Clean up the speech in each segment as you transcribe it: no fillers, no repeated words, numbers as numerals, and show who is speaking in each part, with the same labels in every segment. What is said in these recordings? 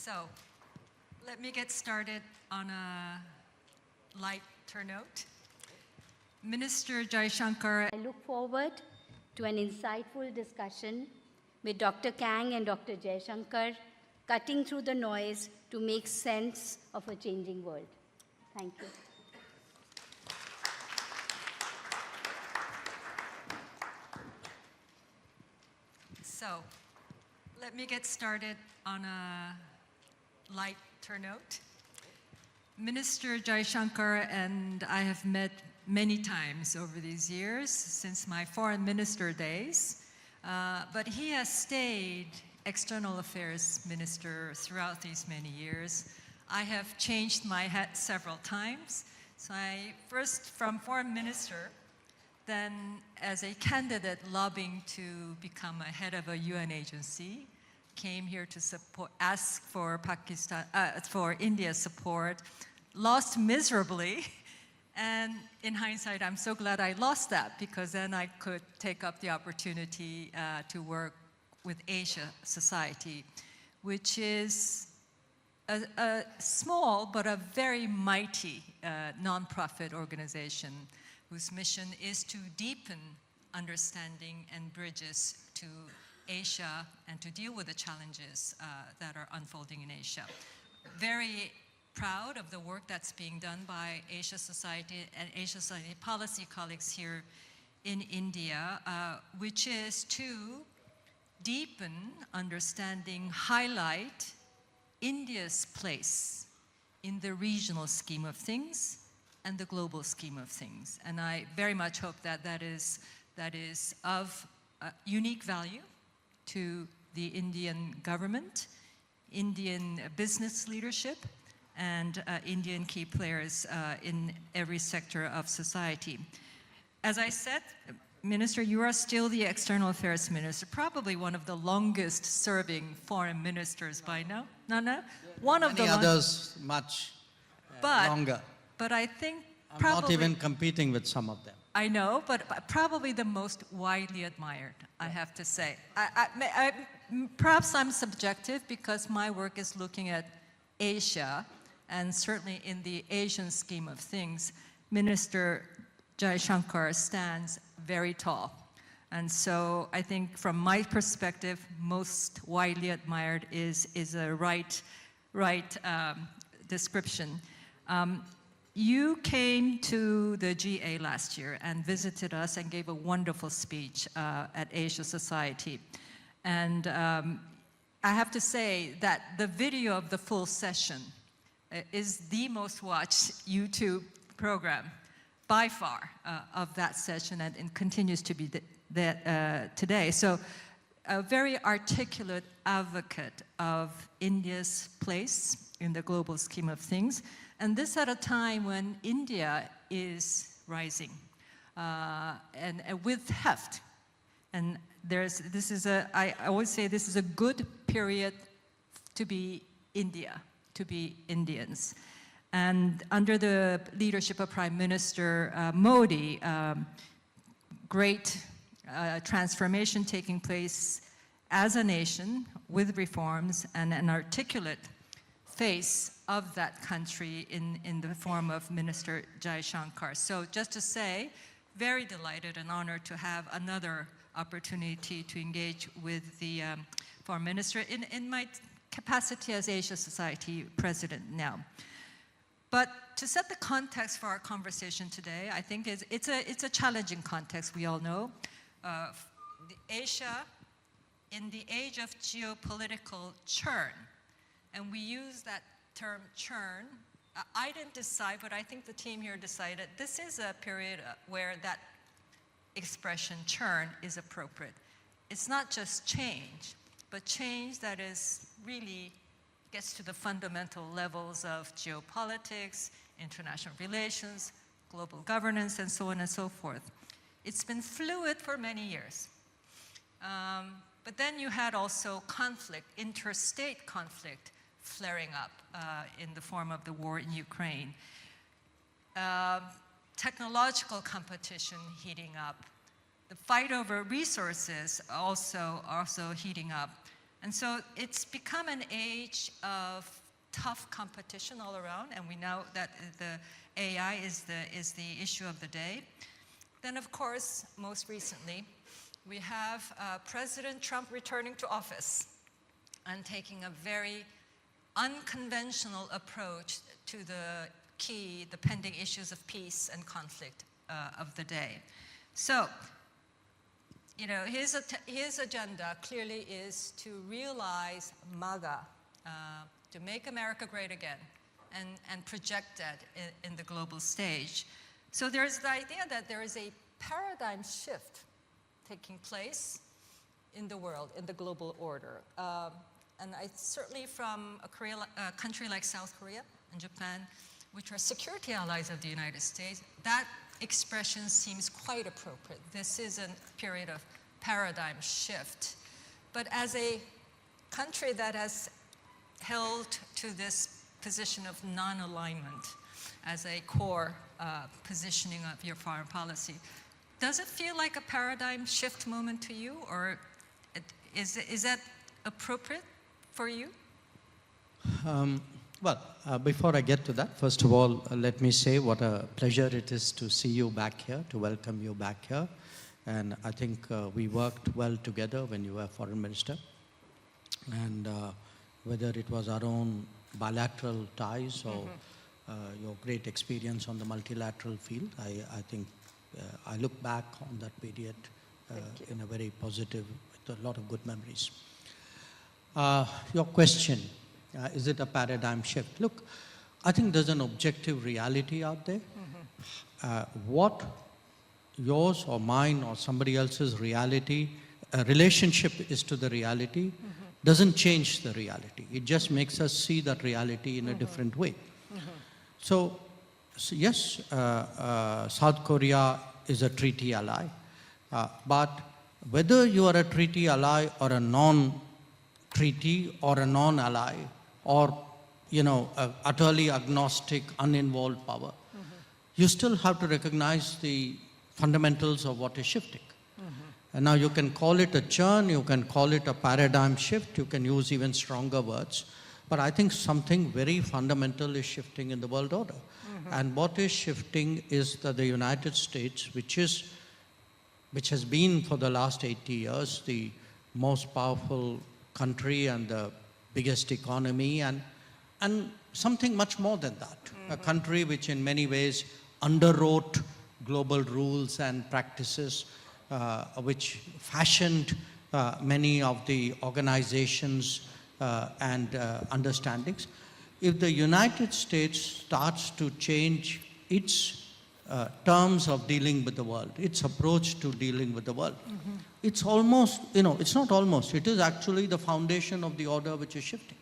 Speaker 1: So, let me get started on a lighter note. Minister Jaishankar.
Speaker 2: I look forward to an insightful discussion with Dr. Kang and Dr. Jaishankar, cutting through the noise to make sense of a changing world. Thank you.
Speaker 1: So, let me get started on a lighter note. Minister Jaishankar and I have met many times over these years since my foreign minister days, but he has stayed external affairs minister throughout these many years. I have changed my hat several times. So I first from foreign minister, then as a candidate lobbying to become a head of a UN agency, came here to support, ask for for India's support, lost miserably, and in hindsight, I'm so glad I lost that because then I could take up the opportunity to work with Asia Society, which is a small but a very mighty nonprofit organization whose mission is to deepen understanding and bridges to Asia and to deal with the challenges that are unfolding in Asia. Very proud of the work that's being done by Asia Society and Asia Society policy colleagues here in India, which is to deepen understanding, highlight India's place in the regional scheme of things and the global scheme of things. And I very much hope that that is of unique value to the Indian government, Indian business leadership, and Indian key players in every sector of society. As I said, Minister, you are still the External Affairs Minister, probably one of the longest serving foreign ministers by now. No? One of the
Speaker 3: others much longer.
Speaker 1: But I think
Speaker 3: I'm not even competing with some of them.
Speaker 1: I know, but probably the most widely admired, I have to say. Perhaps I'm subjective because my work is looking at Asia, and certainly in the Asian scheme of things, Minister Jaishankar stands very tall. And so I think from my perspective, most widely admired is a right description. You came to the GA last year and visited us and gave a wonderful speech at Asia Society. And I have to say that the video of the full session is the most watched YouTube program by far of that session, and continues to be that today. So a very articulate advocate of India's place in the global scheme of things. And this at a time when India is rising and with heft. And I always say this is a good period to be India, to be Indians. And under the leadership of Prime Minister Modi, great transformation taking place as a nation with reforms and an articulate face of that country in the form of Minister Jaishankar. So just to say, very delighted and honored to have another opportunity to engage with the Foreign Minister in my capacity as Asia Society President now. But to set the context for our conversation today, I think it's a challenging context, we all know. Asia, in the age of geopolitical churn, and we use that term churn. I didn't decide, but I think the team here decided this is a period where that expression churn is appropriate. It's not just change, but change that is really gets to the fundamental levels of geopolitics, international relations, global governance, and so on and so forth. It's been fluid for many years. But then you had also conflict, interstate conflict, flaring up in the form of the war in Ukraine. Technological competition heating up. The fight over resources also heating up. And so it's become an age of tough competition all around, and we know that the AI is the issue of the day. Then, of course, most recently, we have President Trump returning to office and taking a very unconventional approach to the pending issues of peace and conflict of the day. So, you know, his agenda clearly is to realize MAGA, to make America great again, and project that in the global stage. So there's the idea that there is a paradigm shift taking place in the world, in the global order. And certainly from a country like South Korea and Japan, which are security allies of the United States, that expression seems quite appropriate. This is a period of paradigm shift. But as a country that has held to this position of non-alignment as a core positioning of your foreign policy, does it feel like a paradigm shift moment to you, or is that appropriate for you?
Speaker 3: Before I get to that, first of all, let me say what a pleasure it is to see you back here, to welcome you back here. And I think we worked well together when you were foreign minister. And whether it was our own bilateral ties or your great experience on the multilateral field, I think I look back on that period in a very positive, with a lot of good memories. Your question, is it a paradigm shift? Look, I think there's an objective reality out there. What yours or mine or somebody else's reality, relationship is to the reality, doesn't change the reality. It just makes us see that reality in a different way. So yes, South Korea is a treaty ally, but whether you are a treaty ally or a non-treaty or a non-ally or, you know, utterly agnostic, uninvolved power, you still have to recognize the fundamentals of what is shifting. And now you can call it a churn, you can call it a paradigm shift, you can use even stronger words, but I think something very fundamental is shifting in the world order. And what is shifting is that the United States, which has been for the last 80 years the most powerful country and the biggest economy, and something much more than that. A country which in many ways underwrote global rules and practices, which fashioned many of the organizations and understandings. If the United States starts to change its terms of dealing with the world, its approach to dealing with the world, it's almost, you know, it's not almost, it is actually the foundation of the order which is shifting.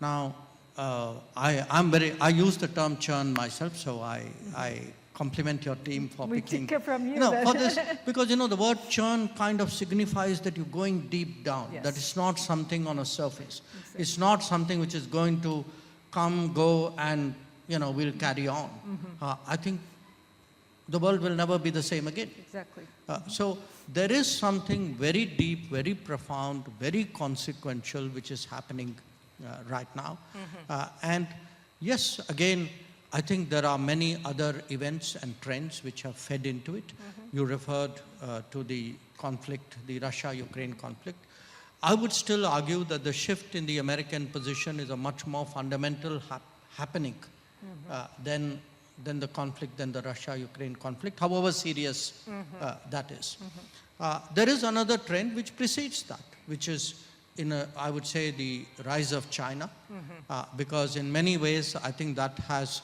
Speaker 3: Now, I use the term churn myself, so I compliment your team for picking.
Speaker 4: We take it from you.
Speaker 3: You know, for this, because, you know, the word churn kind of signifies that you're going deep down, that it's not something on a surface. Exactly. It's not something which is going to come, go, and, you know, we'll carry on. I think the world will never be the same again.
Speaker 4: Exactly.
Speaker 3: So there is something very deep, very profound, very consequential which is happening right now. And yes, again, I think there are many other events and trends which have fed into it. You referred to the conflict, the Russia-Ukraine conflict. I would still argue that the shift in the American position is a much more fundamental happening than the conflict, than the Russia-Ukraine conflict, however serious that is. There is another trend which precedes that, which is, I would say, the rise of China, because in many ways, I think that has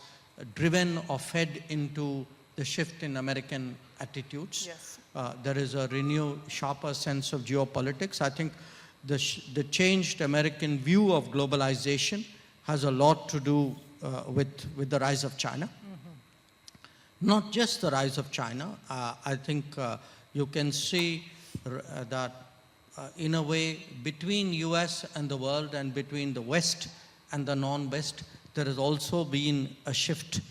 Speaker 3: driven or fed into the shift in American attitudes.
Speaker 4: Yes.
Speaker 3: There is a renewed, sharper sense of geopolitics. I think the changed American view of globalization has a lot to do with the rise of China. Not just the rise of China. I think you can see that in a way, between US and the world and between the West and the non-West, there has also been a shift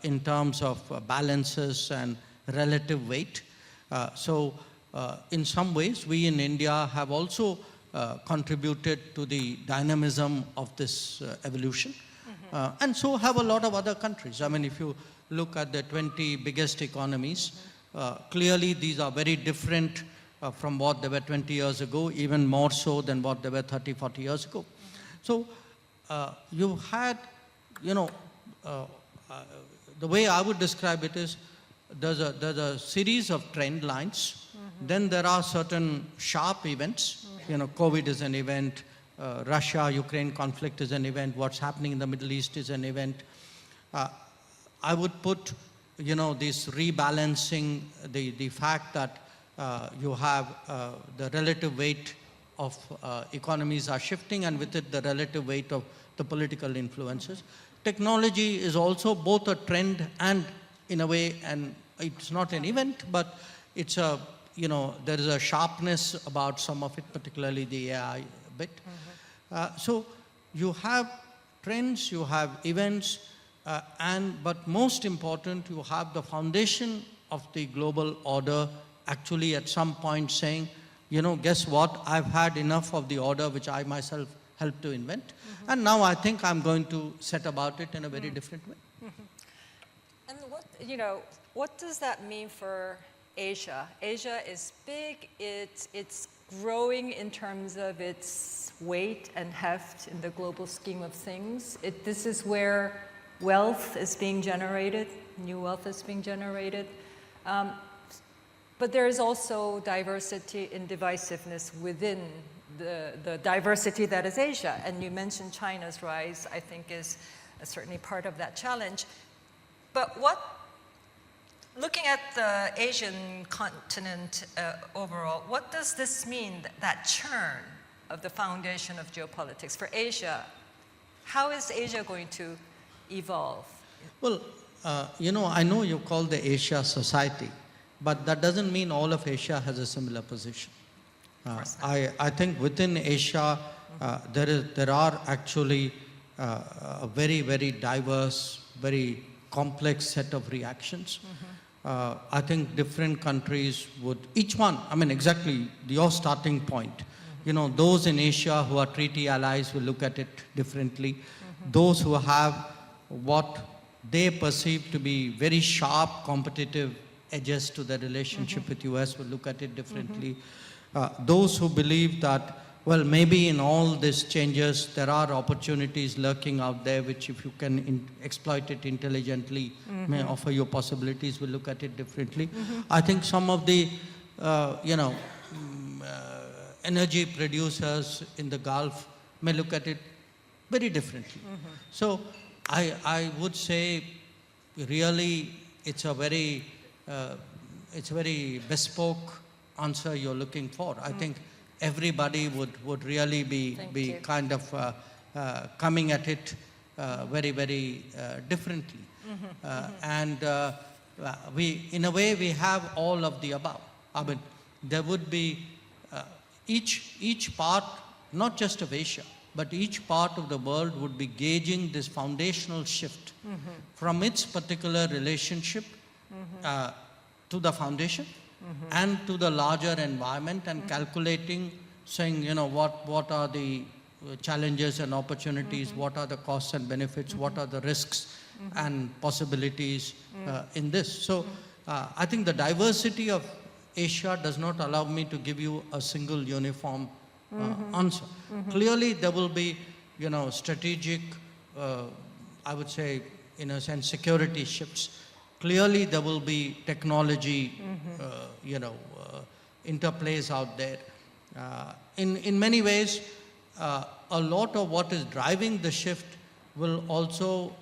Speaker 3: in terms of balances and relative weight. So in some ways, we in India have also contributed to the dynamism of this evolution. And so have a lot of other countries. I mean, if you look at the 20 biggest economies, clearly these are very different from what they were 20 years ago, even more so than what they were 30, 40 years ago. So you had, you know, the way I would describe it is there's a series of trend lines. Then there are certain sharp events. You know, COVID is an event. Russia-Ukraine conflict is an event. What's happening in the Middle East is an event. I would put, you know, this rebalancing, the fact that you have the relative weight of economies are shifting, and with it the relative weight of the political influences. Technology is also both a trend and, in a way, and it's not an event, but it's a, you know, there is a sharpness about some of it, particularly the AI bit. So you have trends, you have events, but most important, you have the foundation of the global order actually at some point saying, you know, guess what, I've had enough of the order which I myself helped to invent, and now I think I'm going to set about it in a very different way.
Speaker 4: And what, you know, what does that mean for Asia? Asia is big, it's growing in terms of its weight and heft in the global scheme of things. This is where wealth is being generated, new wealth is being generated. But there is also diversity and divisiveness within the diversity that is Asia. And you mentioned China's rise, I think, is certainly part of that challenge. But looking at the Asian continent overall, what does this mean, that churn of the foundation of geopolitics for Asia? How is Asia going to evolve?
Speaker 3: Well, you know, I know you call the Asia Society, but that doesn't mean all of Asia has a similar position. I think within Asia, there are actually a very, very diverse, very complex set of reactions. I think different countries would, each one, I mean, exactly your starting point. You know, those in Asia who are treaty allies will look at it differently. Those who have what they perceive to be very sharp competitive edges to the relationship with US will look at it differently. Those who believe that, well, maybe in all these changes, there are opportunities lurking out there, which if you can exploit it intelligently, may offer you possibilities, will look at it differently. I think some of the, you know, energy producers in the Gulf may look at it very differently. So I would say, really, it's a very bespoke answer you're looking for. I think everybody would really be kind of coming at it very, very differently. And we, in a way, we have all of the above. I mean, there would be each part, not just of Asia, but each part of the world would be gauging this foundational shift from its particular relationship to the foundation and to the larger environment, and calculating, saying, you know, what are the challenges and opportunities, what are the costs and benefits, what are the risks and possibilities in this. So I think the diversity of Asia does not allow me to give you a single uniform answer. Clearly there will be, you know, strategic, I would say, in a sense, security shifts. Clearly there will be technology, you know, interplays out there. In many ways, a lot of what is driving the shift will also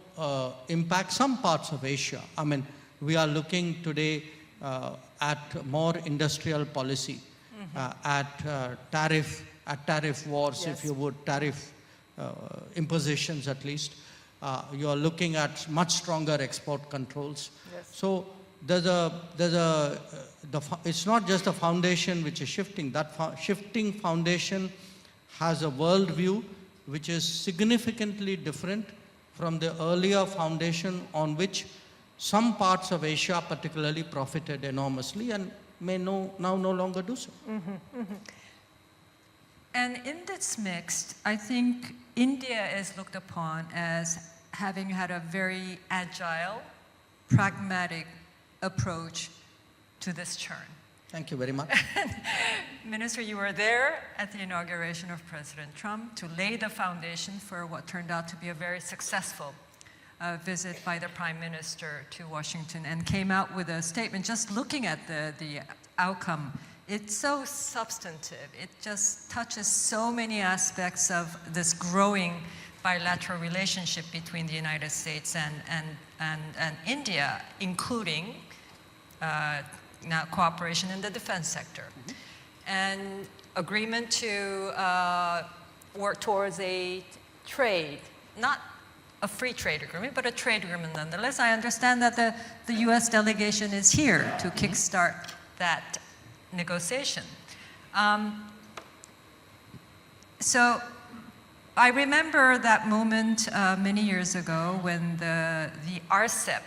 Speaker 3: impact some parts of Asia. I mean, we are looking today at more industrial policy, at tariff wars, if you would, tariff impositions at least. You are looking at much stronger export controls. So it's not just the foundation which is shifting. That shifting foundation has a worldview which is significantly different from the earlier foundation on which some parts of Asia particularly profited enormously and may now no longer do so.
Speaker 1: And in this mix, I think India is looked upon as having had a very agile, pragmatic approach to this turn.
Speaker 3: Thank you very much.
Speaker 1: Minister, you were there at the inauguration of President Trump to lay the foundation for what turned out to be a very successful visit by the Prime Minister to Washington, and came out with a statement. Just looking at the outcome, it's so substantive. It just touches so many aspects of this growing bilateral relationship between the United States and India, including now cooperation in the defense sector. And agreement to work towards a trade, not a free trade agreement, but a trade agreement nonetheless. I understand that the US delegation is here to kickstart that negotiation. So I remember that moment many years ago when the RCEP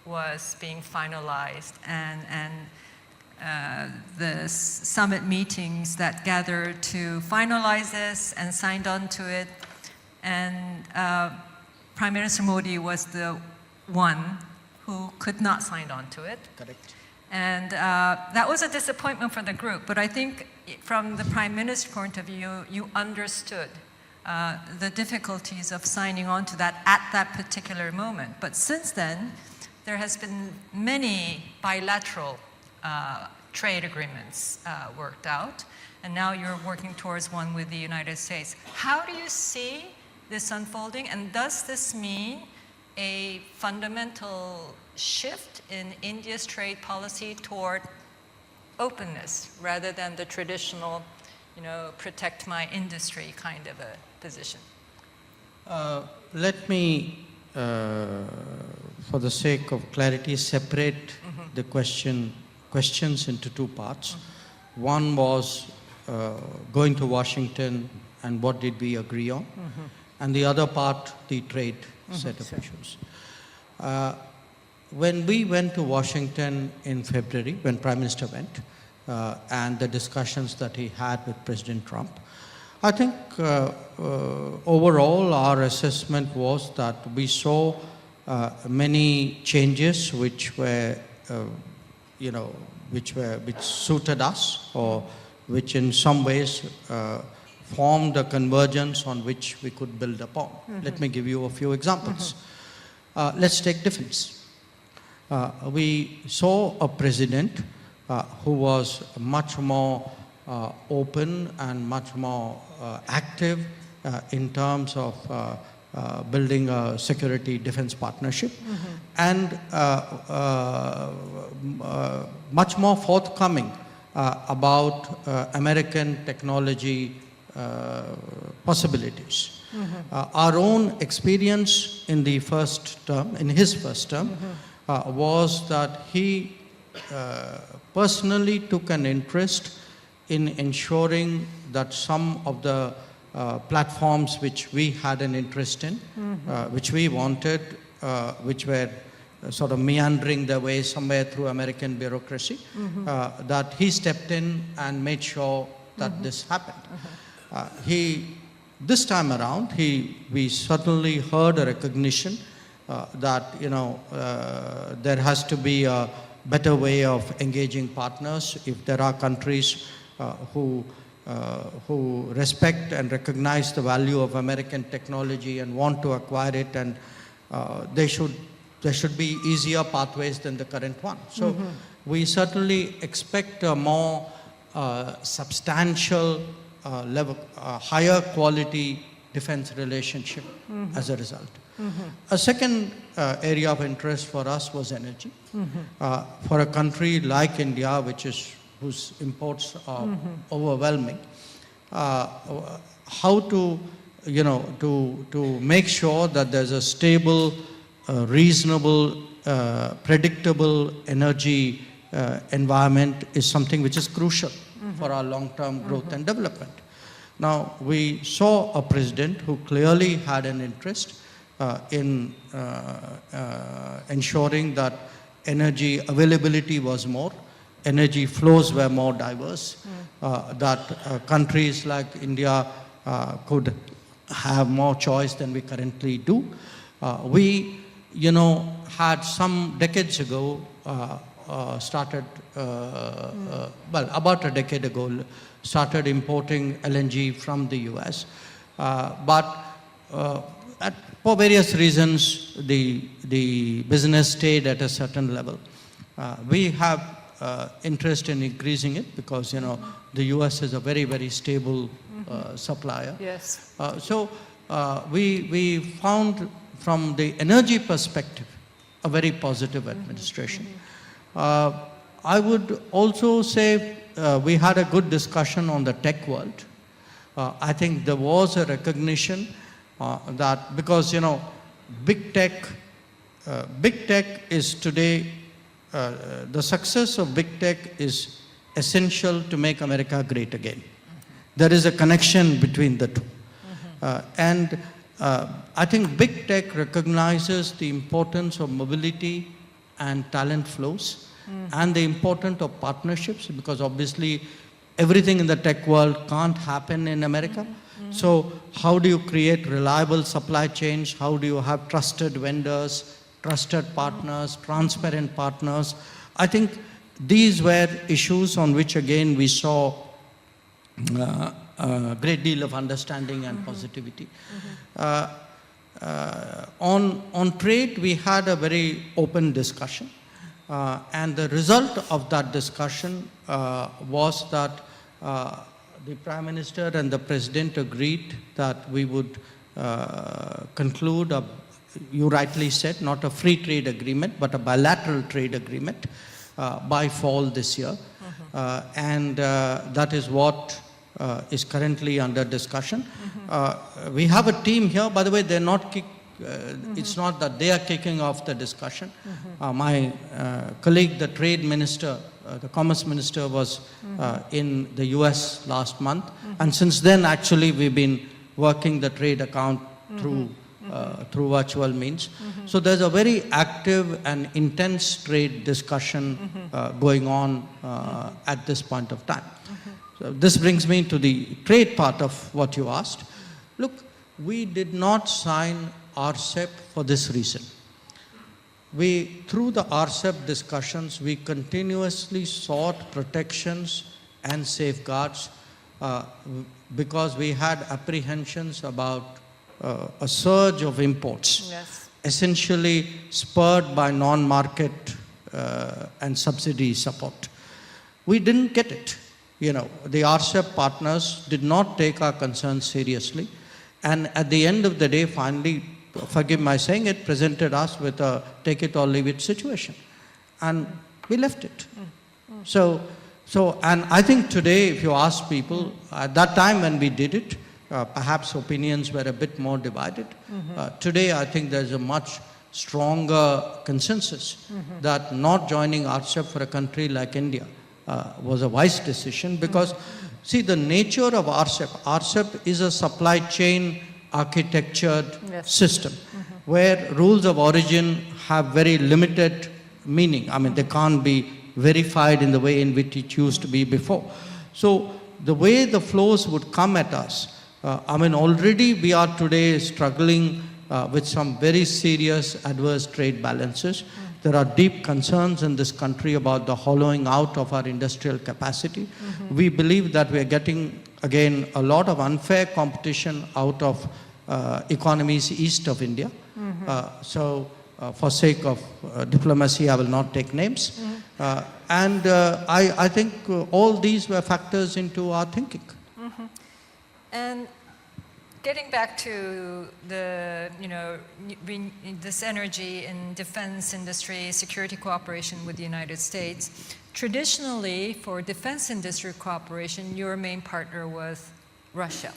Speaker 1: was being finalized, and the summit meetings that gathered to finalize this and signed on to it. And Prime Minister Modi was the one who could not sign on to it.
Speaker 3: Correct.
Speaker 1: And that was a disappointment for the group. But I think from the Prime Minister's point of view, you understood the difficulties of signing on to that at that particular moment. But since then, there has been many bilateral trade agreements worked out, and now you're working towards one with the United States. How do you see this unfolding, and does this mean a fundamental shift in India's trade policy toward openness rather than the traditional, protect my industry kind of a position?
Speaker 3: Let me, for the sake of clarity, separate the questions into two parts. One was going to Washington and what did we agree on, and the other part, the trade set of issues. When we went to Washington in February, when Prime Minister went, and the discussions that he had with President Trump, I think overall our assessment was that we saw many changes which were, which suited us, or which in some ways formed a convergence on which we could build upon. Let me give you a few examples. Let's take defense. We saw a president who was much more open and much more active in terms of building a security defense partnership, and much more forthcoming about American technology possibilities. Our own experience in the first term, in his first term, was that he personally took an interest in ensuring that some of the platforms which we had an interest in, which we wanted, which were sort of meandering their way somewhere through American bureaucracy, that he stepped in and made sure that this happened. This time around, we certainly heard a recognition that there has to be a better way of engaging partners. If there are countries who respect and recognize the value of American technology and want to acquire it, and there should be easier pathways than the current one. So we certainly expect a more substantial level, higher quality defense relationship as a result. A second area of interest for us was energy. For a country like India, whose imports are overwhelming, how to make sure that there's a stable, reasonable, predictable energy environment is something which is crucial for our long-term growth and development. Now, we saw a president who clearly had an interest in ensuring that energy availability was more, energy flows were more diverse, that countries like India could have more choice than we currently do. We, had some decades ago started, about a decade ago, started importing LNG from the US. For various reasons, the business stayed at a certain level. We have interest in increasing it because, the US is a very, very stable supplier.
Speaker 4: Yes.
Speaker 3: We found from the energy perspective a very positive administration. I would also say we had a good discussion on the tech world. I think there was a recognition that because, big tech is today, the success of big tech is essential to make America great again. There is a connection between the two. I think big tech recognizes the importance of mobility and talent flows and the importance of partnerships, because obviously everything in the tech world can't happen in America. So how do you create reliable supply chains? How do you have trusted vendors, trusted partners, transparent partners? I think these were issues on which again we saw a great deal of understanding and positivity. On trade, we had a very open discussion. And the result of that discussion was that the Prime Minister and the President agreed that we would conclude, you rightly said, not a free trade agreement, but a bilateral trade agreement by fall this year. And that is what is currently under discussion. We have a team here. By the way, they're not it's not that they are kicking off the discussion. My colleague, the Trade Minister, the Commerce Minister was in the US last month. And since then, actually, we've been working the trade account through virtual means. So there's a very active and intense trade discussion going on at this point of time. So this brings me to the trade part of what you asked. Look, we did not sign RCEP for this reason. Through the RCEP discussions, we continuously sought protections and safeguards because we had apprehensions about a surge of imports, essentially spurred by non-market and subsidy support. We didn't get it. The RCEP partners did not take our concerns seriously. And at the end of the day, finally, forgive my saying it, presented us with a take it or leave it situation. And we left it. And I think today, if you ask people, at that time when we did it, perhaps opinions were a bit more divided. Today, I think there's a much stronger consensus that not joining RCEP for a country like India was a wise decision because, see, the nature of RCEP is a supply chain architectured system where rules of origin have very limited meaning. I mean, they can't be verified in the way in which it used to be before. So the way the flows would come at us, already we are today struggling with some very serious adverse trade balances. There are deep concerns in this country about the hollowing out of our industrial capacity. We believe that we are getting, again, a lot of unfair competition out of economies east of India. For sake of diplomacy, I will not take names. I think all these were factors into our thinking.
Speaker 4: And getting back to the, this energy and defense industry, security cooperation with the United States, traditionally for defense industry cooperation, your main partner was Russia.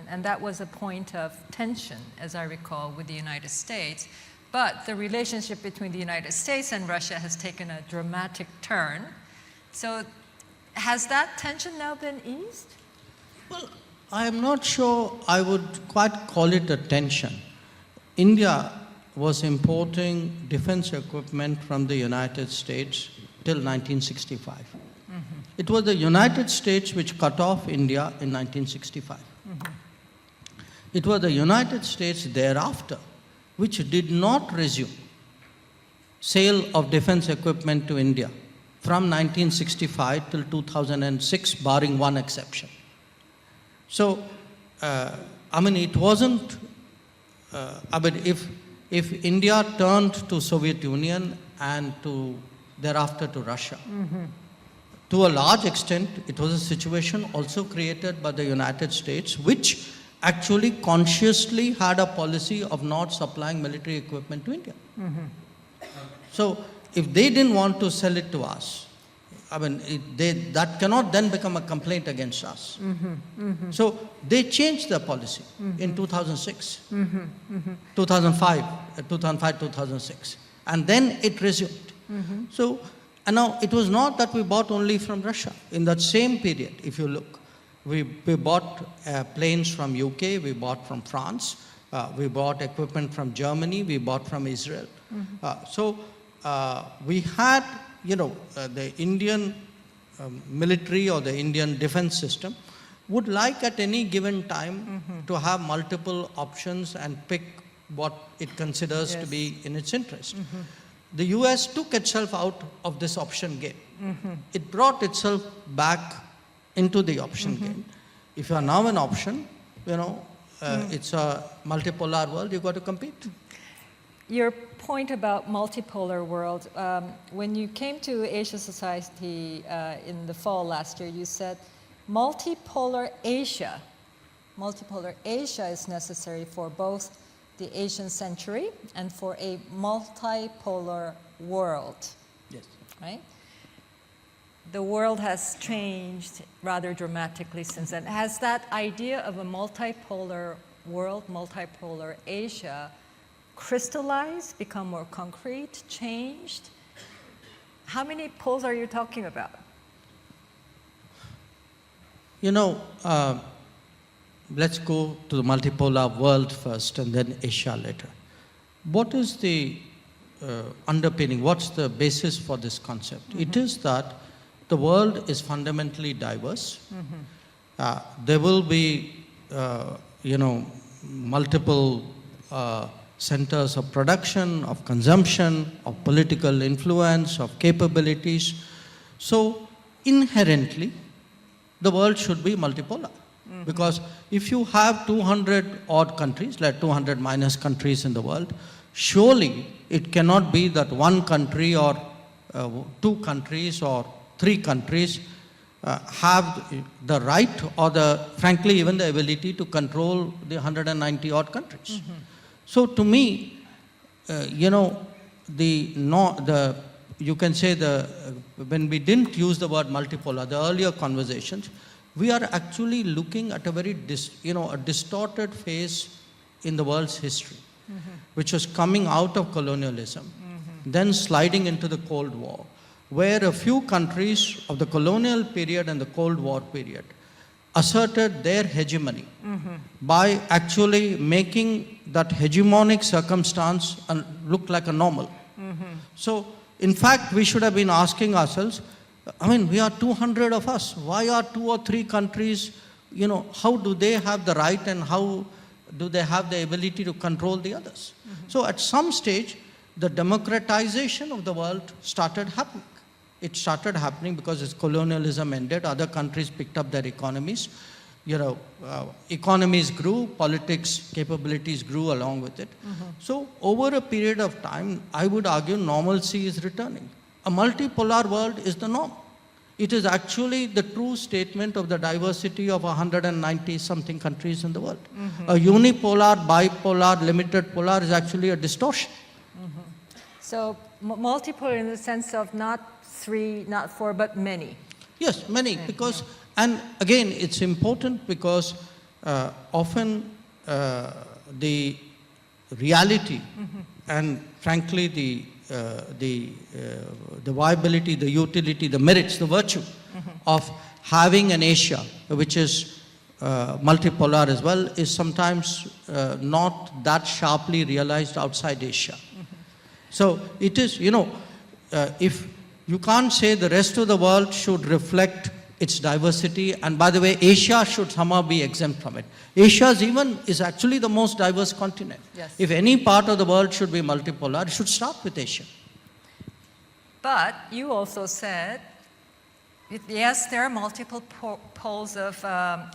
Speaker 4: And that was a point of tension, as I recall, with the United States. But the relationship between the United States and Russia has taken a dramatic turn. So has that tension now been eased?
Speaker 3: Well, I am not sure I would quite call it a tension. India was importing defense equipment from the United States till 1965. It was the United States which cut off India in 1965. It was the United States thereafter which did not resume sale of defense equipment to India from 1965 till 2006, barring one exception. So, I mean, it wasn't, I mean, if India turned to Soviet Union and thereafter to Russia, to a large extent, it was a situation also created by the United States, which actually consciously had a policy of not supplying military equipment to India. So, if they didn't want to sell it to us, I mean, that cannot then become a complaint against us. So, they changed their policy in 2006, 2005, 2006, and then it resumed. So, and now it was not that we bought only from Russia. In that same period, if you look, we bought planes from UK, we bought from France, we bought equipment from Germany, we bought from Israel. So we had, the Indian military or the Indian defense system would like at any given time to have multiple options and pick what it considers to be in its interest. The US took itself out of this option game. It brought itself back into the option game. If you are now an option, it's a multipolar world, you've got to compete.
Speaker 4: Your point about multipolar world, when you came to Asia Society in the fall last year, you said multipolar Asia is necessary for both the Asian century and for a multipolar world.
Speaker 3: Yes.
Speaker 4: Right? The world has changed rather dramatically since then. Has that idea of a multipolar world, multipolar Asia, crystallized, become more concrete, changed? How many poles are you talking about?
Speaker 3: Let's go to the multipolar world first and then Asia later. What is the underpinning, what's the basis for this concept? It is that the world is fundamentally diverse. There will be, multiple centers of production, of consumption, of political influence, of capabilities. So inherently, the world should be multipolar. Because if you have 200 odd countries, like 200 minus countries in the world, surely it cannot be that one country or two countries or three countries have the right or frankly even the ability to control the 190 odd countries. So to me, you can say when we didn't use the word multipolar, the earlier conversations, we are actually looking at a very a distorted phase in the world's history, which was coming out of colonialism, then sliding into the Cold War, where a few countries of the colonial period and the Cold War period asserted their hegemony by actually making that hegemonic circumstance look like a normal. So, in fact, we should have been asking ourselves, we are 200 of us. Why are 2 or 3 countries, how do they have the right and how do they have the ability to control the others? So at some stage, the democratization of the world started happening. It started happening because as colonialism ended, other countries picked up their economies. Economies grew, politics capabilities grew along with it. So over a period of time, I would argue normalcy is returning. A multipolar world is the norm. It is actually the true statement of the diversity of 190 something countries in the world. A unipolar, bipolar, limited polar is actually a distortion.
Speaker 4: So multipolar in the sense of not 3, not 4, but many.
Speaker 3: Yes, many, because, and again, it's important because often the reality and frankly the viability, the utility, the merits, the virtue of having an Asia which is multipolar as well is sometimes not that sharply realized outside Asia. So it is, if you can't say the rest of the world should reflect its diversity, and by the way, Asia should somehow be exempt from it. Asia is actually the most diverse continent.
Speaker 4: Yes.
Speaker 3: If any part of the world should be multipolar, it should start with Asia.
Speaker 4: But you also said, yes, there are multiple poles of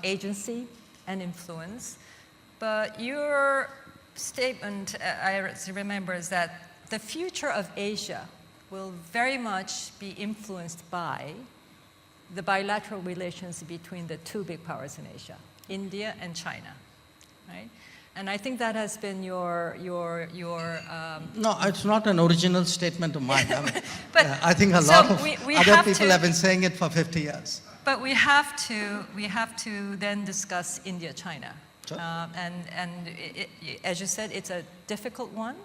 Speaker 4: agency and influence, but your statement, I remember, is that the future of Asia will very much be influenced by the bilateral relations between the two big powers in Asia, India and China, right? And I think that has been your
Speaker 3: No, it's not an original statement of mine. I mean,
Speaker 4: But-
Speaker 3: I think a
Speaker 4: so
Speaker 3: lot of
Speaker 4: we
Speaker 3: other
Speaker 4: have
Speaker 3: people
Speaker 4: to-
Speaker 3: have been saying it for 50 years.
Speaker 4: But we have to then discuss India-China.
Speaker 3: Sure.
Speaker 4: As you said, it's a difficult one.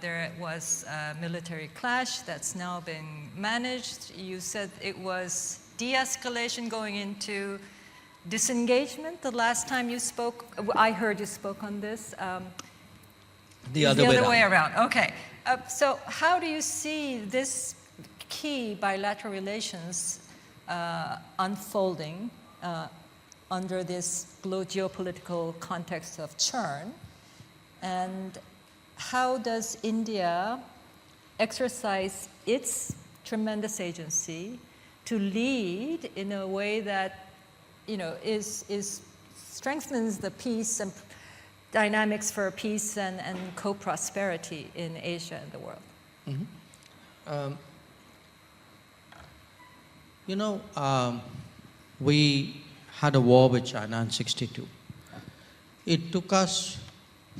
Speaker 4: There was a military clash that's now been managed. You said it was de-escalation going into disengagement the last time you spoke. I heard you spoke on this.
Speaker 3: The other way around.
Speaker 4: around. Okay. So how do you see this key bilateral relations unfolding under this geopolitical context of churn? And how does India exercise its tremendous agency to lead in a way that, you know, strengthens the peace and dynamics for peace and co-prosperity in Asia and the world?
Speaker 3: Mm-hmm. You know, we had a war with China in '62. It took us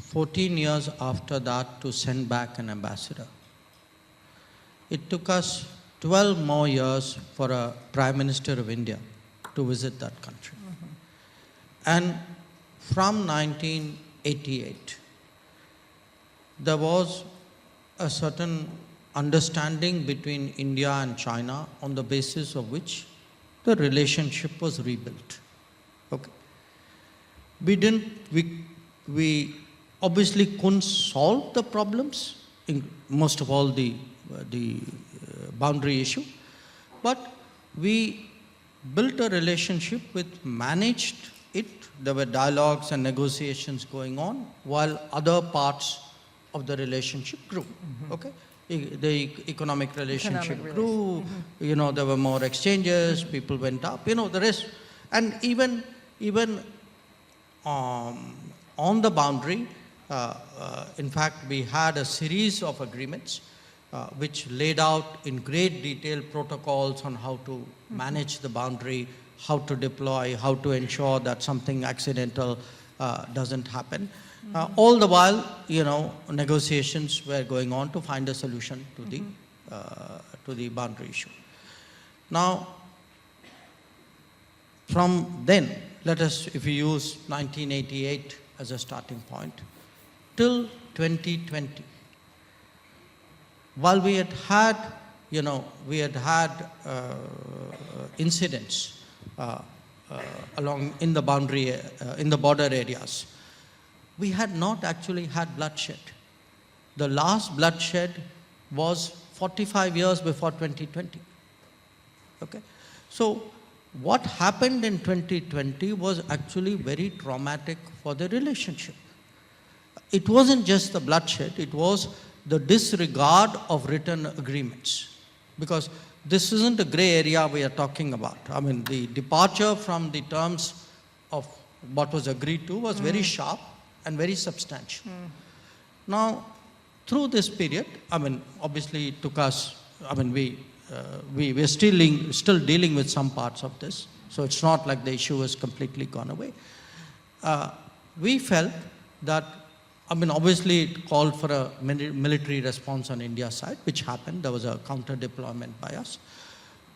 Speaker 3: 14 years after that to send back an ambassador. It took us 12 more years for a Prime Minister of India to visit that country.
Speaker 4: Mm-hmm.
Speaker 3: And from 1988, there was a certain understanding between India and China on the basis of which the relationship was rebuilt. Okay. We obviously couldn't solve the problems, most of all the boundary issue, but we built a relationship managed it. There were dialogues and negotiations going on while other parts of the relationship grew. Mm-hmm. Okay. The economic relationship grew, mm-hmm. You know, there were more exchanges, mm-hmm. People went up, you know, the rest. And even on the boundary, in fact, we had a series of agreements which laid out in great detail protocols on how to manage the boundary, how to deploy, how to ensure that something accidental doesn't happen. All the while, you know, negotiations were going on to find a solution to the boundary issue. Now, from then, let us, if we use 1988 as a starting point, till 2020, while we had incidents along in the boundary, in the border areas, we had not actually had bloodshed. The last bloodshed was 45 years before 2020. Okay? So what happened in 2020 was actually very traumatic for the relationship. It wasn't just the bloodshed, it was the disregard of written agreements. Because this isn't a gray area we are talking about. I mean, the departure from the terms of what was agreed to was very sharp and very substantial. Now, through this period, I mean, obviously it took us, I mean, we're still dealing with some parts of this, so it's not like the issue has completely gone away. We felt that, I mean, obviously it called for a military response on India's side, which happened. There was a counter-deployment by us.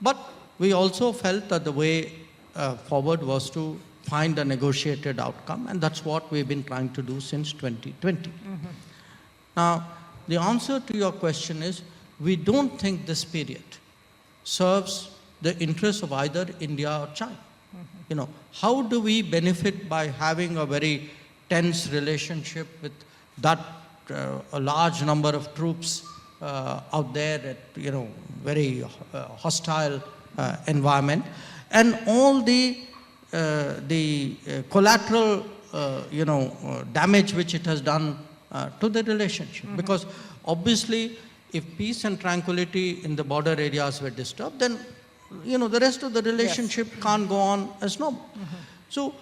Speaker 3: But we also felt that the way forward was to find a negotiated outcome, and that's what we've been trying to do since 2020. Now, the answer to your question is, we don't think this period serves the interests of either India or China. You know, how do we benefit by having a very tense relationship with that a large number of troops out there at, very hostile environment, and all the collateral, damage which it has done to the relationship. Because obviously, if peace and tranquility in the border areas were disturbed, then, the rest of the relationship can't go on as normal. So,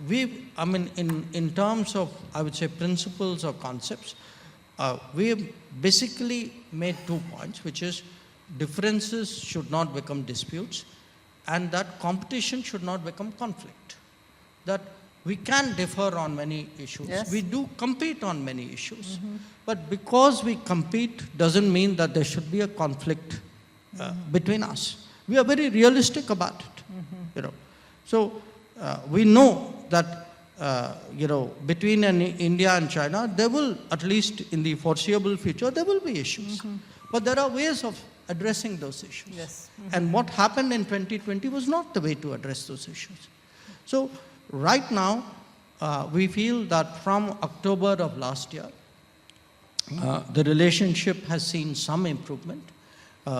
Speaker 3: in terms of, I would say, principles or concepts, we have basically made 2 points, which is differences should not become disputes, and that competition should not become conflict. That we can differ on many issues.
Speaker 4: Yes.
Speaker 3: We do compete on many issues. But because we compete doesn't mean that there should be a conflict between us. We are very realistic about it. So we know that between India and China, there will, at least in the foreseeable future, there will be issues. But there are ways of addressing those issues.
Speaker 4: Yes.
Speaker 3: And what happened in 2020 was not the way to address those issues. So right now, we feel that from October of last year, the relationship has seen some improvement.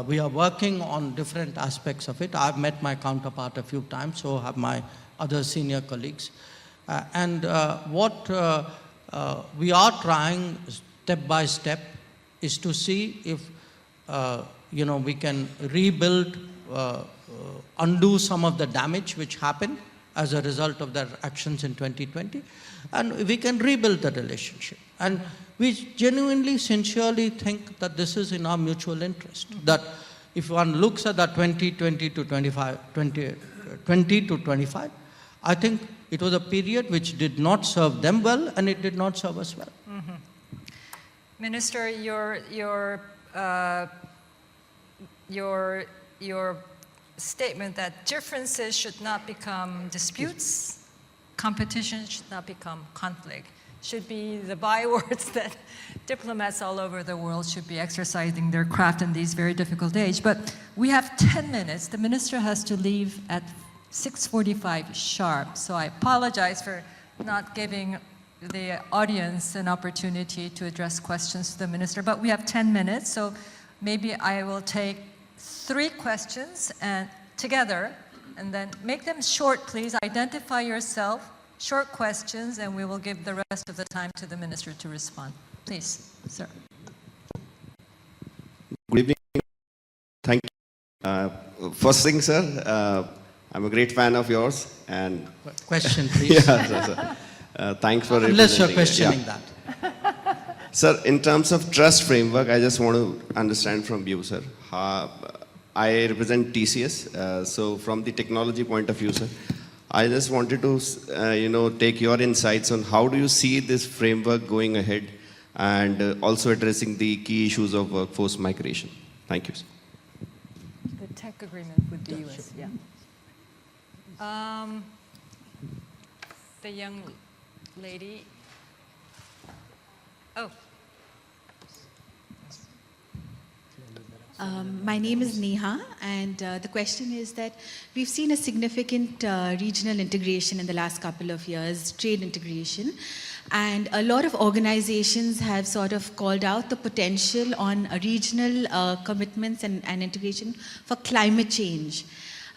Speaker 3: We are working on different aspects of it. I've met my counterpart a few times, so have my other senior colleagues. And what we are trying step by step is to see if we can rebuild, undo some of the damage which happened as a result of their actions in 2020, and we can rebuild the relationship. And we genuinely, sincerely think that this is in our mutual interest. That if one looks at that 2020 to 25, I think it was a period which did not serve them well, and it did not serve us well.
Speaker 4: Minister, your statement that differences should not become disputes, competition should not become conflict, should be the bywords that diplomats all over the world should be exercising their craft in these very difficult days. But we have 10 minutes. The minister has to leave at 6:45 sharp. So I apologize for not giving the audience an opportunity to address questions to the minister, but we have 10 minutes. So maybe I will take 3 questions and together, and then make them short, please. Identify yourself, short questions, and we will give the rest of the time to the minister to respond. Please, sir.
Speaker 5: Good evening. Thank you. First thing, sir, I'm a great fan of yours. And
Speaker 3: Question, please.
Speaker 5: sir. Thanks for
Speaker 3: Unless you're
Speaker 5: representing it.
Speaker 3: questioning that.
Speaker 5: Sir, in terms of trust framework, I just want to understand from you, sir. I represent TCS, so from the technology point of view, sir, I just wanted to, take your insights on how do you see this framework going ahead, and also addressing the key issues of workforce migration. Thank you, sir.
Speaker 4: The tech agreement with the US, yeah. The young lady. Oh.
Speaker 6: My name is Neha, and the question is that we've seen a significant regional integration in the last couple of years, trade integration, and a lot of organizations have sort of called out the potential on regional commitments and integration for climate change.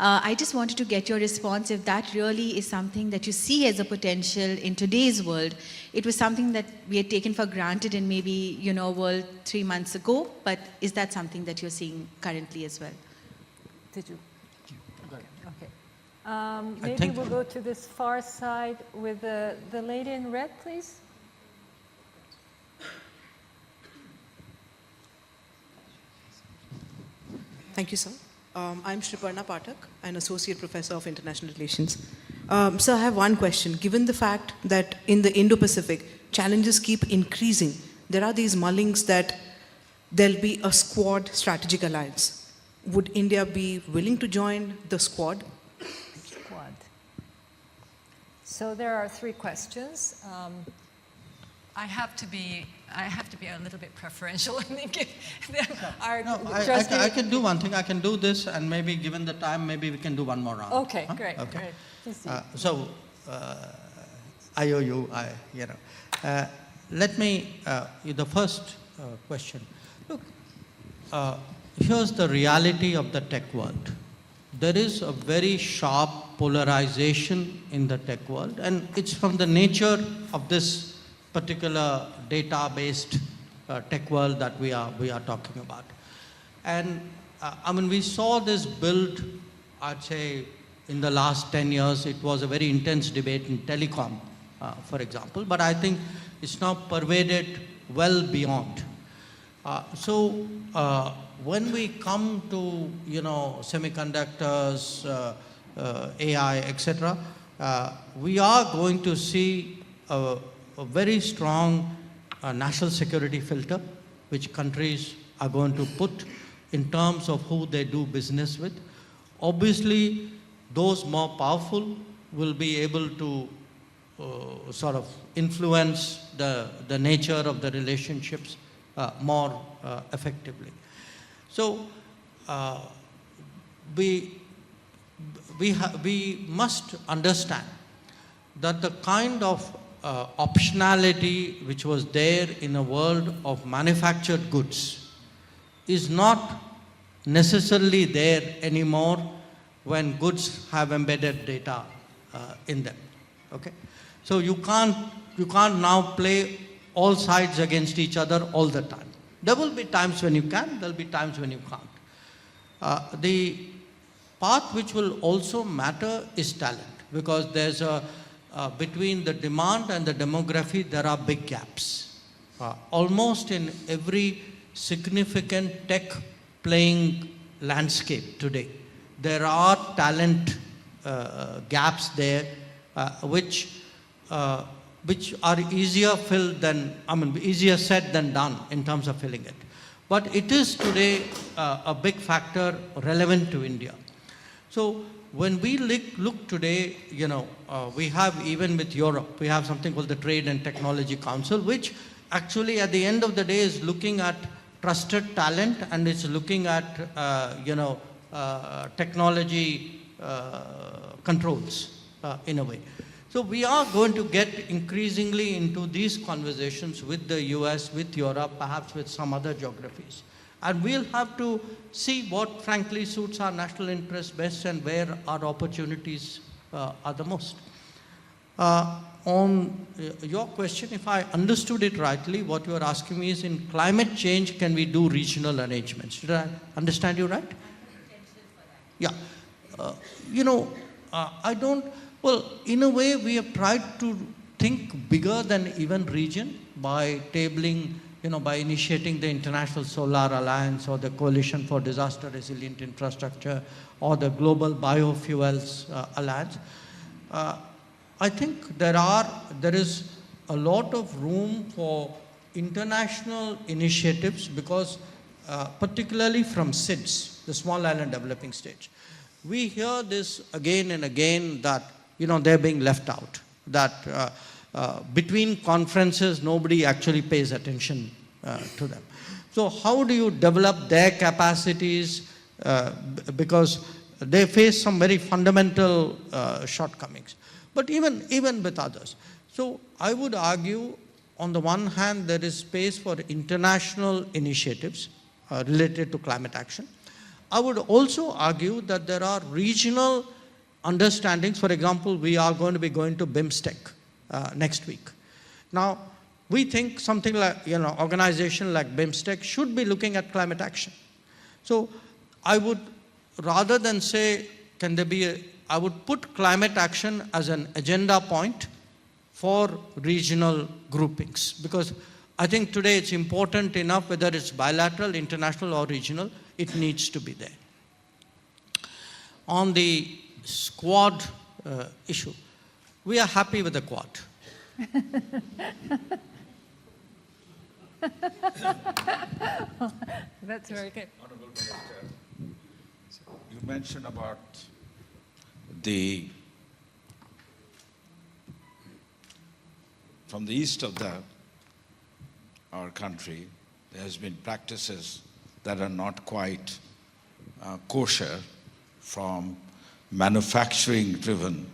Speaker 6: I just wanted to get your response if that really is something that you see as a potential in today's world. It was something that we had taken for granted in maybe, world 3 months ago, but is that something that you're seeing currently as well?
Speaker 4: Did you? Okay. Maybe we'll go to this far side with the lady in red, please.
Speaker 7: Thank you, sir. I'm Shriparna Pathak, an Associate Professor of International Relations. So I have one question. Given the fact that in the Indo-Pacific, challenges keep increasing, there are these mullings that there'll be a Quad strategic alliance. Would India be willing to join the Quad?
Speaker 4: Quad. So there are 3 questions. I have to be a little bit preferential. I think
Speaker 3: I can do one thing. I can do this, and maybe given the time, maybe we can do one more round.
Speaker 4: Okay,
Speaker 3: huh?
Speaker 4: great.
Speaker 3: Okay.
Speaker 4: Great.
Speaker 3: So, I owe you, let me, the first question. Look, here's the reality of the tech world. There is a very sharp polarization in the tech world, and it's from the nature of this particular data-based tech world that we are talking about. And I mean, we saw this build, I'd say, in the last 10 years. It was a very intense debate in telecom, for example, but I think it's now pervaded well beyond. So when we come to, semiconductors, AI, etc., we are going to see a very strong national security filter, which countries are going to put in terms of who they do business with. Obviously, those more powerful will be able to sort of influence the nature of the relationships more effectively. So we must understand that the kind of optionality which was there in a world of manufactured goods is not necessarily there anymore when goods have embedded data in them. Okay? So you can't now play all sides against each other all the time. There will be times when you can, there will be times when you can't. The part which will also matter is talent, because there's between the demand and the demography, there are big gaps. Almost in every significant tech playing landscape today, there are talent gaps there, which are easier filled than, easier said than done in terms of filling it. But it is today a big factor relevant to India. So when we look today, we have, even with Europe, we have something called the Trade and Technology Council, which actually at the end of the day is looking at trusted talent, and it's looking at, technology controls in a way. So we are going to get increasingly into these conversations with the US, with Europe, perhaps with some other geographies. And we'll have to see what frankly suits our national interests best and where our opportunities are the most. On your question, if I understood it rightly, what you are asking me is, in climate change, can we do regional arrangements? Did I understand you right? Yeah. I don't, well, in a way, we have tried to think bigger than even region by tabling, by initiating the International Solar Alliance or the Coalition for Disaster Resilient Infrastructure or the Global Biofuels Alliance. I think there is a lot of room for international initiatives, because particularly from SIDS, the Small Island Developing States, we hear this again and again that they're being left out, that between conferences nobody actually pays attention to them. So how do you develop their capacities, because they face some very fundamental shortcomings, but even with others. So I would argue, on the one hand, there is space for international initiatives related to climate action. I would also argue that there are regional understandings. For example, we are going to be going to BIMSTEC next week. Now, we think something like, organization like BIMSTEC should be looking at climate action. So I would, rather than say, can there be I would put climate action as an agenda point for regional groupings, because I think today it's important enough, whether it's bilateral, international, or regional, it needs to be there. On the Quad issue, we are happy with the Quad.
Speaker 4: That's very good.
Speaker 8: Honorable Minister, you mentioned about from the east of our country, there has been practices that are not quite kosher, from manufacturing driven,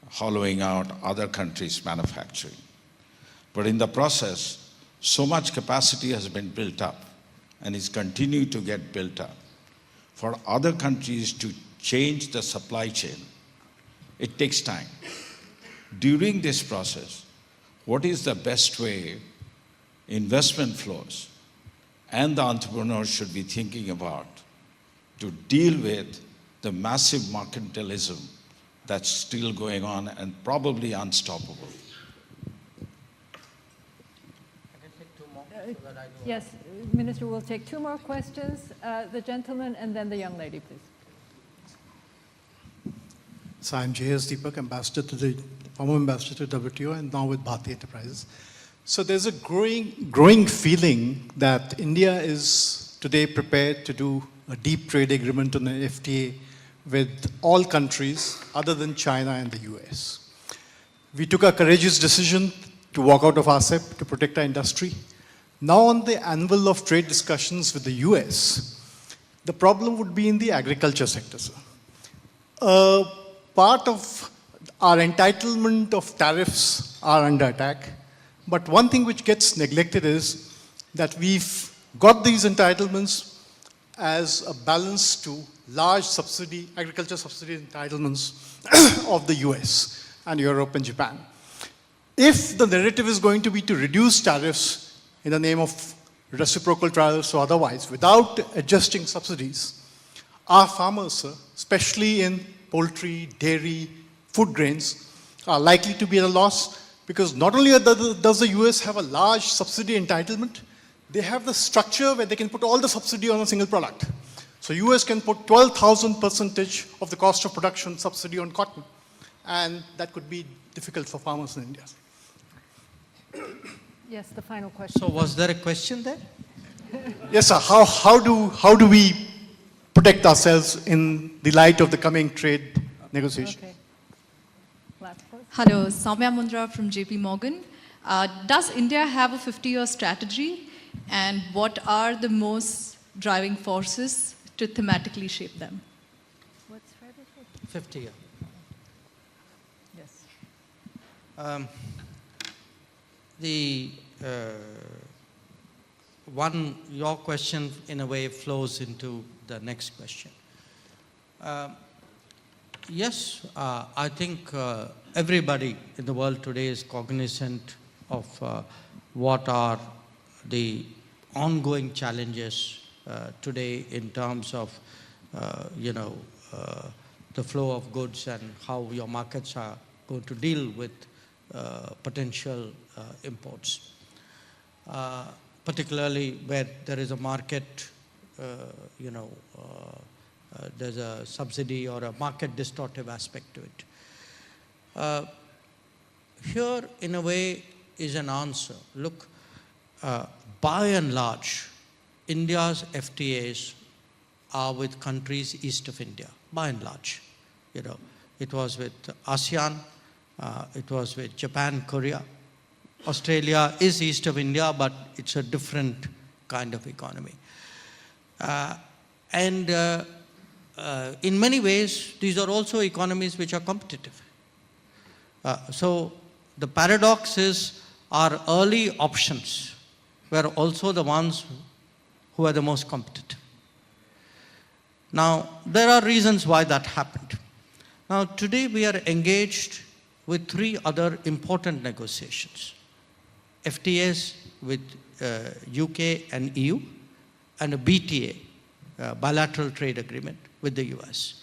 Speaker 8: hollowing out other countries' manufacturing. But in the process, so much capacity has been built up and is continuing to get built up. For other countries to change the supply chain, it takes time. During this process, what is the best way investment flows and the entrepreneurs should be thinking about to deal with the massive mercantilism that's still going on and probably unstoppable?
Speaker 4: Yes, Minister, we'll take 2 more questions. The gentleman and then the young lady, please.
Speaker 9: So I'm J.S. Deepak, former ambassador to WTO and now with Bharti Enterprises. So there's a growing feeling that India is today prepared to do a deep trade agreement on an FTA with all countries other than China and the US. We took a courageous decision to walk out of RCEP to protect our industry. Now on the anvil of trade discussions with the US, the problem would be in the agriculture sector, sir. Part of our entitlement of tariffs are under attack, but one thing which gets neglected is that we've got these entitlements as a balance to large agriculture subsidy entitlements of the US and Europe and Japan. If the narrative is going to be to reduce tariffs in the name of reciprocal tariffs or otherwise, without adjusting subsidies, our farmers, sir, especially in poultry, dairy, food grains, are likely to be at a loss because not only does the US have a large subsidy entitlement, they have the structure where they can put all the subsidy on a single product. So US can put 12,000% of the cost of production subsidy on cotton, and that could be difficult for farmers in India.
Speaker 4: Yes, the final question.
Speaker 3: So was there a question there?
Speaker 9: Yes, sir. How do we protect ourselves in the light of the coming trade negotiation?
Speaker 4: Okay. Last question.
Speaker 10: Hello, Soumya Mundra from JP Morgan. Does India have a 50-year strategy, and what are the most driving forces to thematically shape them?
Speaker 4: What strategy?
Speaker 3: 50 years.
Speaker 4: Yes.
Speaker 3: Your question in a way flows into the next question. Yes, I think everybody in the world today is cognizant of what are the ongoing challenges today in terms of, the flow of goods and how your markets are going to deal with potential imports. Particularly where there is a market, there's a subsidy or a market distortive aspect to it. Here, in a way, is an answer. Look, by and large, India's FTAs are with countries east of India, by and large. It was with ASEAN, it was with Japan, Korea. Australia is east of India, but it's a different kind of economy. In many ways, these are also economies which are competitive. So the paradox is our early options were also the ones who are the most competitive. Now, there are reasons why that happened. Now, today we are engaged with 3 other important negotiations. FTAs with UK and EU, and a BTA, bilateral trade agreement with the US.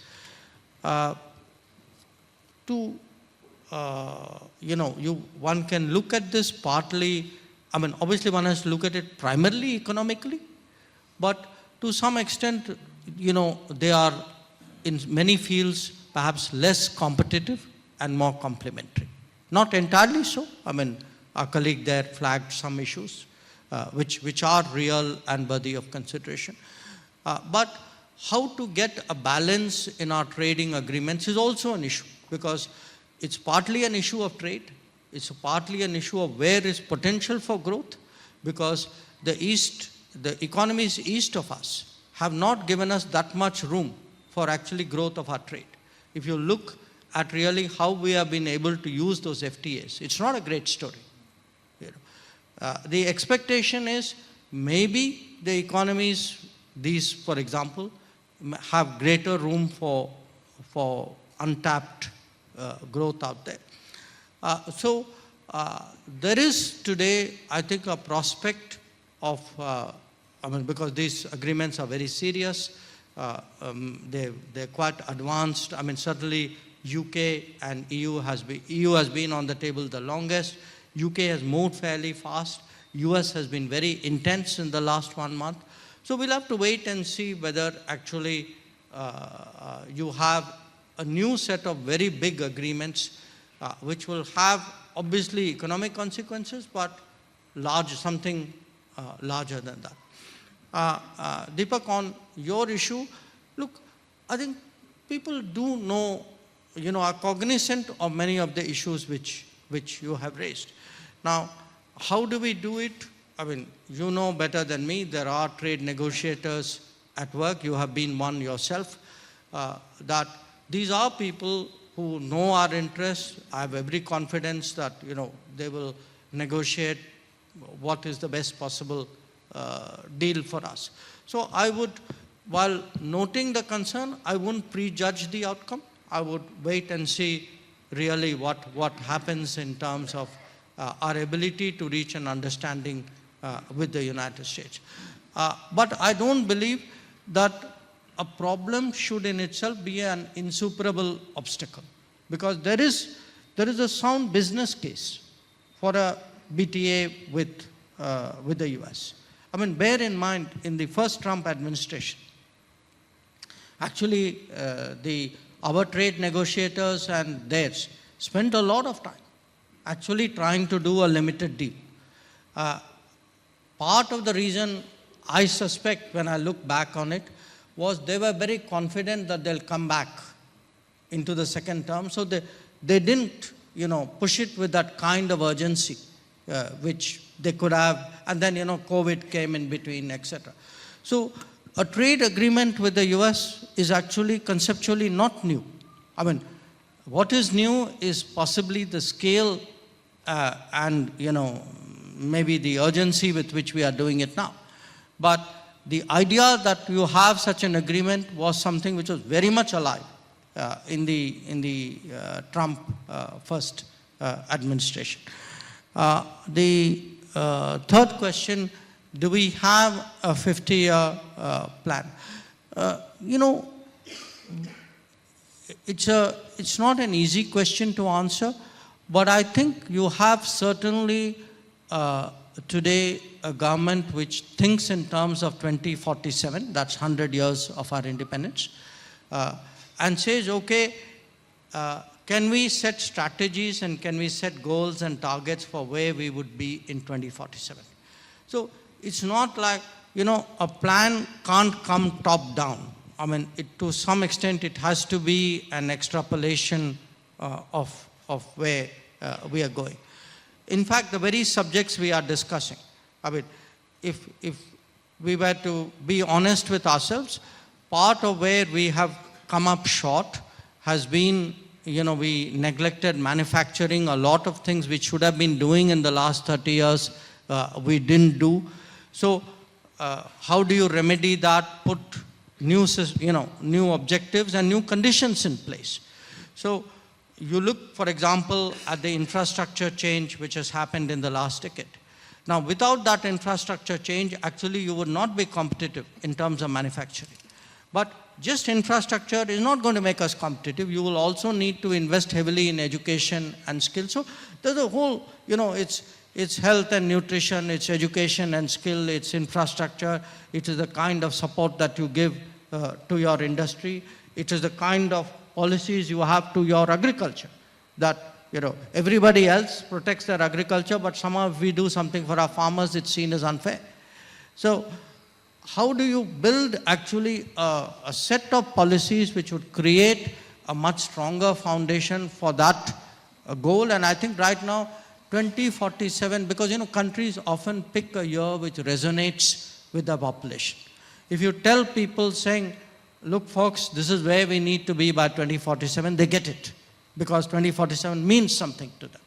Speaker 3: One can look at this partly, obviously one has to look at it primarily economically, but to some extent, they are in many fields perhaps less competitive and more complementary. Not entirely so. Our colleague there flagged some issues which are real and worthy of consideration. But how to get a balance in our trading agreements is also an issue, because it's partly an issue of trade, it's partly an issue of where is potential for growth, because the economies east of us have not given us that much room for actually growth of our trade. If you look at really how we have been able to use those FTAs, it's not a great story. The expectation is maybe the economies, these for example, have greater room for untapped growth out there. So there is today, I think, a prospect of, because these agreements are very serious, they're quite advanced. Certainly UK and EU has been on the table the longest. UK has moved fairly fast. US has been very intense in the last 1 month. So we'll have to wait and see whether actually you have a new set of very big agreements which will have obviously economic consequences, but something larger than that. Deepak, on your issue, look, I think people do know, are cognizant of many of the issues which you have raised. Now, how do we do it? You know better than me, there are trade negotiators at work. You have been one yourself. That these are people who know our interests. I have every confidence that, they will negotiate what is the best possible deal for us. So I would, while noting the concern, I wouldn't prejudge the outcome. I would wait and see really what happens in terms of our ability to reach an understanding with the United States. But I don't believe that a problem should in itself be an insuperable obstacle, because there is a sound business case for a BTA with the US. Bear in mind, in the first Trump administration, actually our trade negotiators and theirs spent a lot of time actually trying to do a limited deal. Part of the reason I suspect, when I look back on it, was they were very confident that they'll come back into the second term, so they didn't push it with that kind of urgency which they could have, and then COVID came in between, etc. So a trade agreement with the US is actually conceptually not new. What is new is possibly the scale and maybe the urgency with which we are doing it now. But the idea that you have such an agreement was something which was very much alive in the Trump first administration. The third question, do we have a 50-year plan? It's not an easy question to answer, but I think you have certainly today a government which thinks in terms of 2047, that's 100 years of our independence, and says, okay, can we set strategies and can we set goals and targets for where we would be in 2047? So it's not like, a plan can't come top down. To some extent it has to be an extrapolation of where we are going. In fact, the very subjects we are discussing, if we were to be honest with ourselves, part of where we have come up short has been, we neglected manufacturing. A lot of things which should have been doing in the last 30 years, we didn't do. So how do you remedy that? Put new objectives and new conditions in place. So you look, for example, at the infrastructure change which has happened in the last decade. Now, without that infrastructure change, actually you would not be competitive in terms of manufacturing. But just infrastructure is not going to make us competitive. You will also need to invest heavily in education and skills. So there's a whole, it's health and nutrition, it's education and skill, it's infrastructure, it is the kind of support that you give to your industry, it is the kind of policies you have to your agriculture, that everybody else protects their agriculture, but somehow if we do something for our farmers, it's seen as unfair. So how do you build actually a set of policies which would create a much stronger foundation for that goal? And I think right now 2047, because countries often pick a year which resonates with the population. If you tell people saying, look folks, this is where we need to be by 2047, they get it, because 2047 means something to them.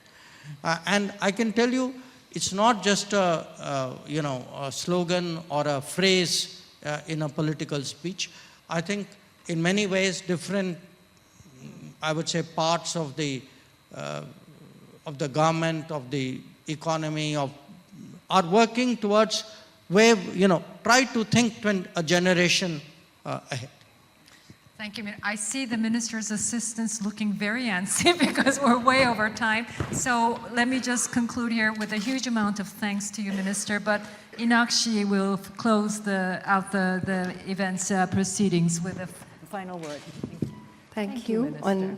Speaker 3: And I can tell you, it's not just a slogan or a phrase in a political speech. I think in many ways different, I would say, parts of the government, of the economy, are working towards where, try to think a generation ahead.
Speaker 1: Thank you. I see the minister's assistants looking very antsy because we're way over time. So let me just conclude here with a huge amount of thanks to you, Minister. But Inakshi will close out the event's proceedings with a final word.
Speaker 11: Thank you.
Speaker 1: Minister.
Speaker 11: On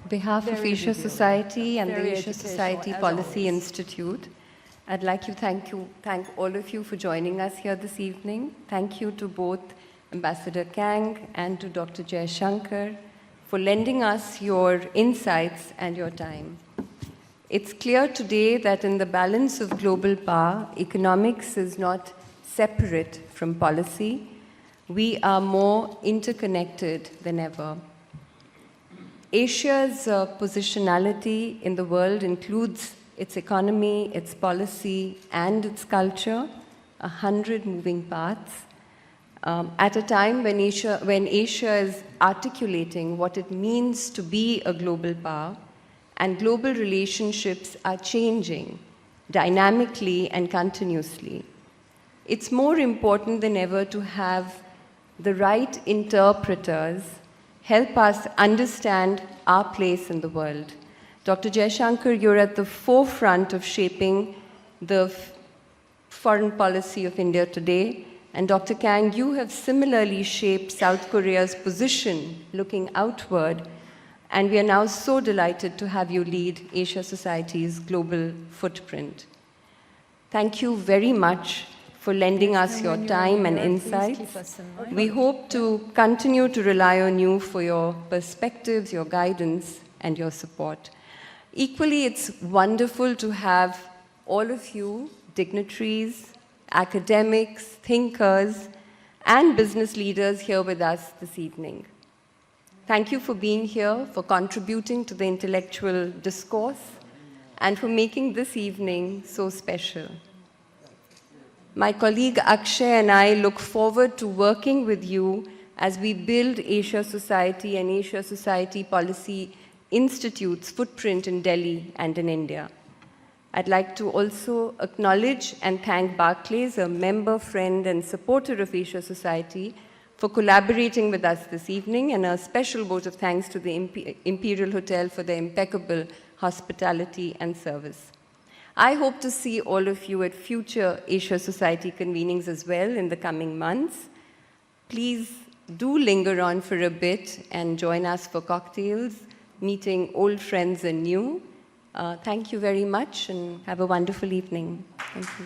Speaker 11: behalf of Asia Society and the Asia Society Policy Institute, I'd like to thank all of you for joining us here this evening. Thank you to both Ambassador Kang and to Dr. Jaishankar for lending us your insights and your time. It's clear today that in the balance of global power, economics is not separate from policy. We are more interconnected than ever. Asia's positionality in the world includes its economy, its policy, and its culture, 100 moving parts. At a time when Asia is articulating what it means to be a global power, and global relationships are changing dynamically and continuously, it's more important than ever to have the right interpreters help us understand our place in the world. Dr. Jaishankar, you're at the forefront of shaping the foreign policy of India today. And Dr. Kang, you have similarly shaped South Korea's position looking outward. And we are now so delighted to have you lead Asia Society's global footprint. Thank you very much for lending us your time and insights. We hope to continue to rely on you for your perspectives, your guidance, and your support. Equally, it's wonderful to have all of you, dignitaries, academics, thinkers, and business leaders here with us this evening. Thank you for being here, for contributing to the intellectual discourse, and for making this evening so special. My colleague Akshay and I look forward to working with you as we build Asia Society and Asia Society Policy Institute's footprint in Delhi and in India. I'd like to also acknowledge and thank Barclays, a member, friend, and supporter of Asia Society, for collaborating with us this evening, and a special vote of thanks to the Imperial Hotel for their impeccable hospitality and service. I hope to see all of you at future Asia Society convenings as well in the coming months. Please do linger on for a bit and join us for cocktails, meeting old friends and new. Thank you very much and have a wonderful evening. Thank you.